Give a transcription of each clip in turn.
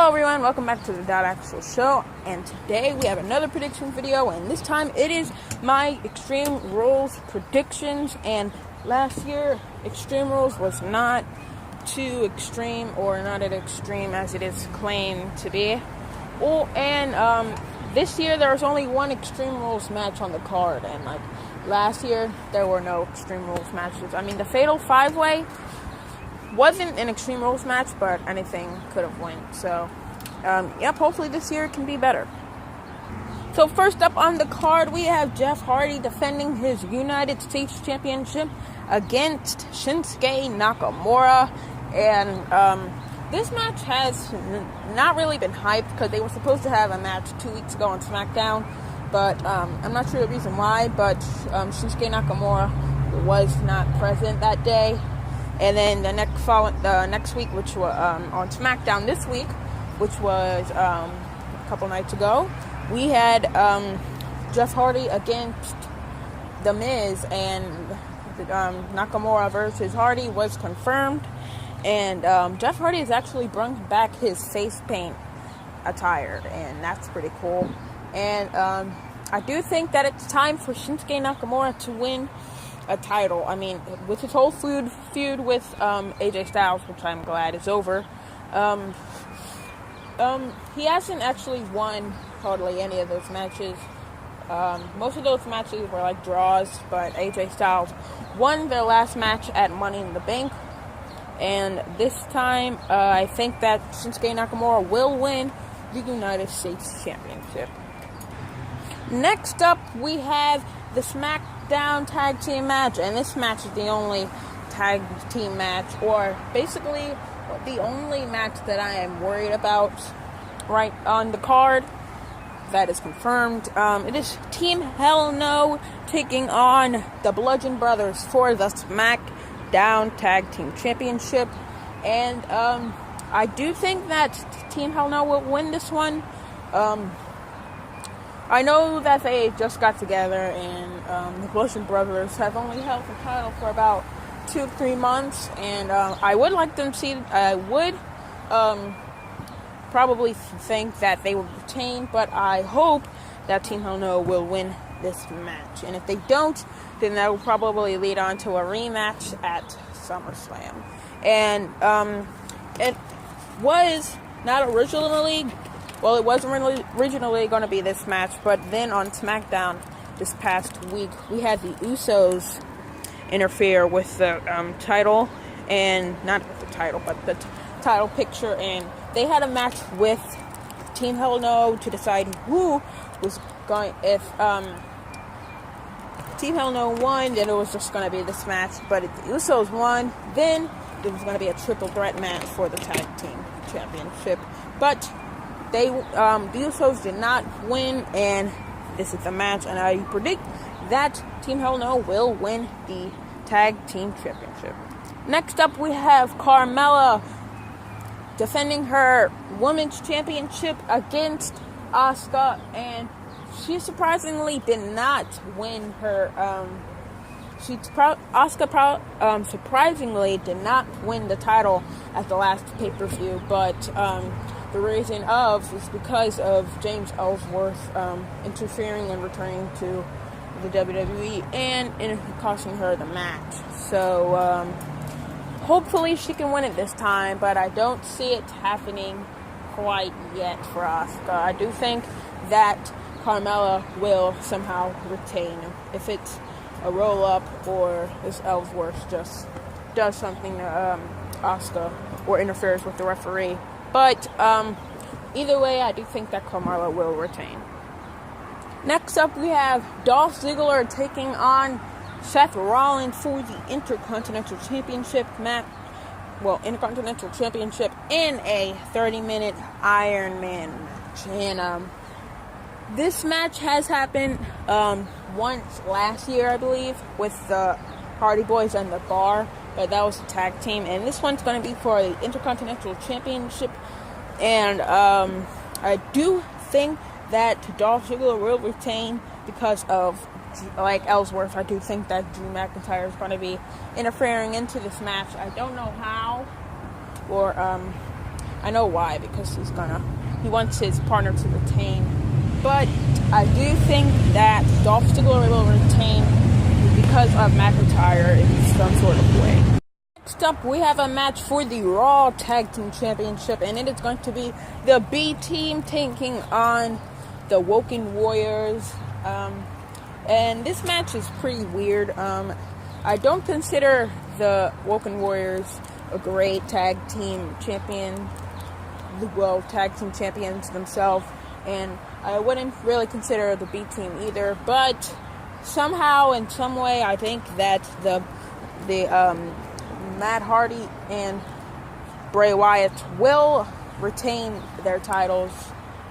Hello everyone, welcome back to the Actual Show, and today we have another prediction video, and this time it is my Extreme Rules predictions. And last year, Extreme Rules was not too extreme, or not as extreme as it is claimed to be. This year there was only one Extreme Rules match on the card, and like last year there were no Extreme Rules matches. I mean, the Fatal 5-Way wasn't an Extreme Rules match, but anything could have won. So, hopefully this year it can be better. So first up on the card, we have Jeff Hardy defending his United States Championship against Shinsuke Nakamura. And this match has not really been hyped because they were supposed to have a match 2 weeks ago on SmackDown. But I'm not sure the reason why, but Shinsuke Nakamura was not present that day. And then the next week, which was on SmackDown this week, which was a couple nights ago, we had Jeff Hardy against The Miz, and Nakamura versus Hardy was confirmed. And Jeff Hardy has actually brought back his face paint attire, and that's pretty cool. And I do think that it's time for Shinsuke Nakamura to win a title. I mean, with his whole feud with AJ Styles, which I'm glad is over, he hasn't actually won hardly any of those matches. Most of those matches were like draws, but AJ Styles won their last match at Money in the Bank. And this time, I think that Shinsuke Nakamura will win the United States Championship. Next up, we have the SmackDown Tag Team match, and this match is the only tag team match, or basically the only match that I am worried about right on the card that is confirmed. It is Team Hell No taking on the Bludgeon Brothers for the SmackDown Tag Team Championship, and I do think that Team Hell No will win this one. I know that they just got together, and the Bludgeon Brothers have only held the title for about 2-3 months, and I would like them to see. I would probably think that they will retain, but I hope that Team Hell No will win this match. And if they don't, then that will probably lead on to a rematch at SummerSlam. And it was not originally. Well, it wasn't originally going to be this match, but then on SmackDown this past week, we had the Usos interfere with the title, and not with the title, but the title picture, and they had a match with Team Hell No to decide who was going. If Team Hell No won, then it was just going to be this match, but if the Usos won, then it was going to be a triple threat match for the tag team championship. But the Usos did not win, and this is the match, and I predict that Team Hell No will win the Tag Team Championship. Next up, we have Carmella defending her Women's Championship against Asuka, and she surprisingly did not win her. Asuka surprisingly did not win the title at the last pay-per-view, but the reason is because of James Ellsworth interfering and returning to the WWE and costing her the match. So hopefully she can win it this time, but I don't see it happening quite yet for Asuka. I do think that Carmella will somehow retain, if it's a roll-up or if Ellsworth just does something to Asuka or interferes with the referee. But either way, I do think that Carmella will retain. Next up, we have Dolph Ziggler taking on Seth Rollins for the Intercontinental Championship match. Well, Intercontinental Championship in a 30-minute Iron Man match. And this match has happened once last year, I believe, with the Hardy Boys and the Bar. But that was a tag team, and this one's going to be for the Intercontinental Championship. And I do think that Dolph Ziggler will retain because of, like Ellsworth. I do think that Drew McIntyre is going to be interfering into this match. I don't know how, or I know why, because he wants his partner to retain. But I do think that Dolph Ziggler will retain because of McIntyre in some sort of way. Next up, we have a match for the Raw Tag Team Championship, and it is going to be the B Team taking on the Woken Warriors. And this match is pretty weird. I don't consider the Woken Warriors a great tag team champion, tag team champions themselves, and I wouldn't really consider the B Team either. But somehow, in some way, I think that the Matt Hardy and Bray Wyatt will retain their titles,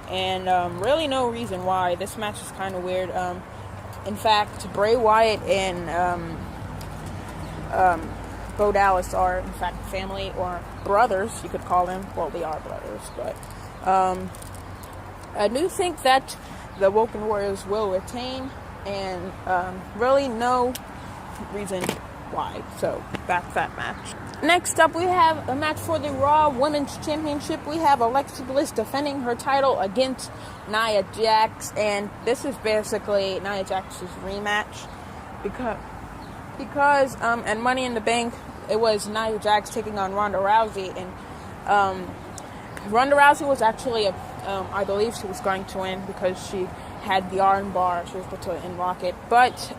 and really no reason why. This match is kind of weird. In fact, Bray Wyatt and Bo Dallas are, in fact, family or brothers, you could call them. Well, they are brothers, but I do think that the Woken Warriors will retain, and really no reason why. So, back to that match. Next up, we have a match for the Raw Women's Championship. We have Alexa Bliss defending her title against Nia Jax, and this is basically Nia Jax's rematch because at Money in the Bank, it was Nia Jax taking on Ronda Rousey, and Ronda Rousey was actually I believe she was going to win because she had the arm bar. She was able to unlock it, but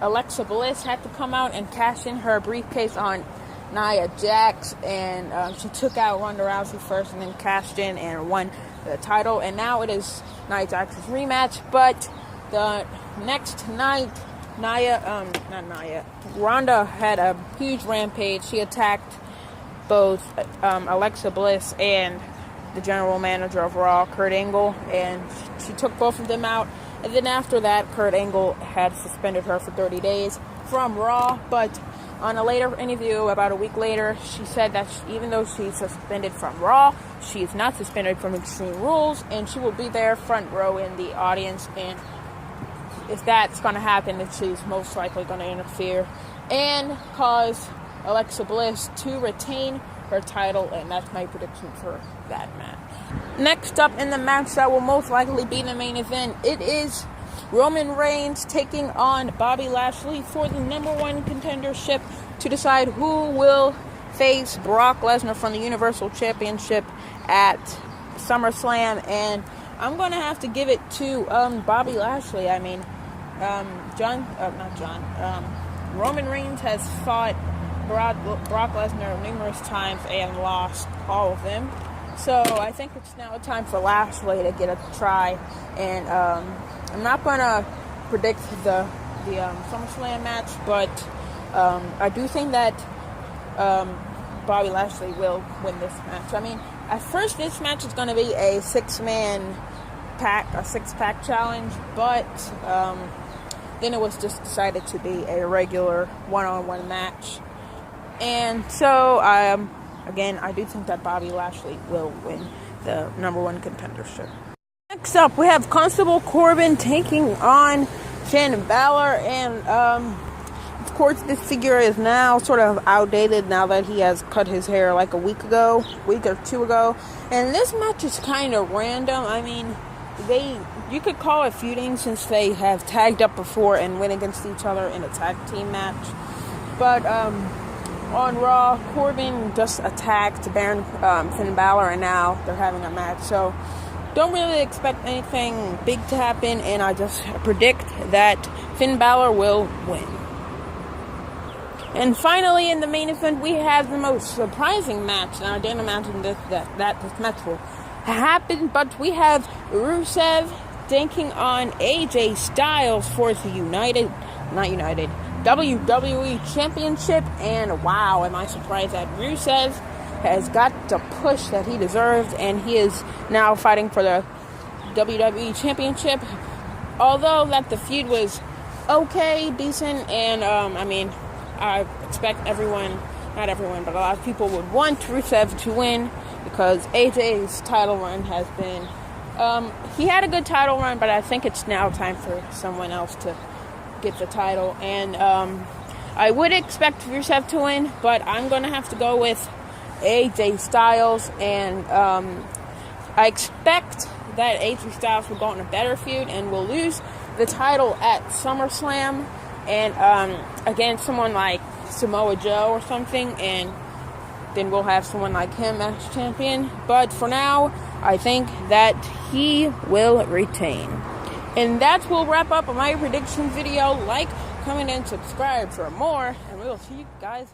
Alexa Bliss had to come out and cash in her briefcase on Nia Jax, and she took out Ronda Rousey first and then cashed in and won the title, and now it is Nia Jax's rematch. But the next night, Ronda had a huge rampage. She attacked both Alexa Bliss and the general manager of Raw, Kurt Angle, and she took both of them out. And then after that, Kurt Angle had suspended her for 30 days from Raw. But on a later interview, about a week later, she said that even though she's suspended from Raw, she is not suspended from Extreme Rules, and she will be there front row in the audience. And if that's going to happen, then she's most likely going to interfere and cause Alexa Bliss to retain her title, and that's my prediction for that match. Next up in the match that will most likely be the main event, it is Roman Reigns taking on Bobby Lashley for the #1 contendership to decide who will face Brock Lesnar from the Universal Championship at SummerSlam, and I'm going to have to give it to Bobby Lashley. I mean, Roman Reigns has fought Brock Lesnar numerous times and lost all of them. So I think it's now time for Lashley to get a try. And I'm not going to predict the SummerSlam match, but I do think that Bobby Lashley will win this match. I mean, at first this match is going to be a six-pack challenge, but then it was just decided to be a regular one-on-one match. And so, again, I do think that Bobby Lashley will win the #1 contendership. Next up, we have Constable Corbin taking on Finn Balor, and of course, this figure is now sort of outdated now that he has cut his hair like a week or two ago. And this match is kind of random. I mean, you could call it feuding since they have tagged up before and went against each other in a tag team match. But on Raw, Corbin just attacked Finn Balor, and now they're having a match. So don't really expect anything big to happen, and I just predict that Finn Balor will win. And finally, in the main event, we have the most surprising match. Now, I didn't imagine that this match will happen, but we have Rusev taking on AJ Styles for the WWE Championship, and wow, am I surprised that Rusev has got the push that he deserved, and he is now fighting for the WWE Championship. Although that the feud was okay, decent, and I expect not everyone, but a lot of people would want Rusev to win because AJ's title run has been, he had a good title run, but I think it's now time for someone else to get the title, and I would expect Rusev to win, but I'm going to have to go with AJ Styles, and I expect that AJ Styles will go on a better feud and will lose the title at SummerSlam and against someone like Samoa Joe or something, and then we'll have someone like him as champion. But for now, I think that he will retain. And that will wrap up my prediction video. Like, comment, and subscribe for more, and we will see you guys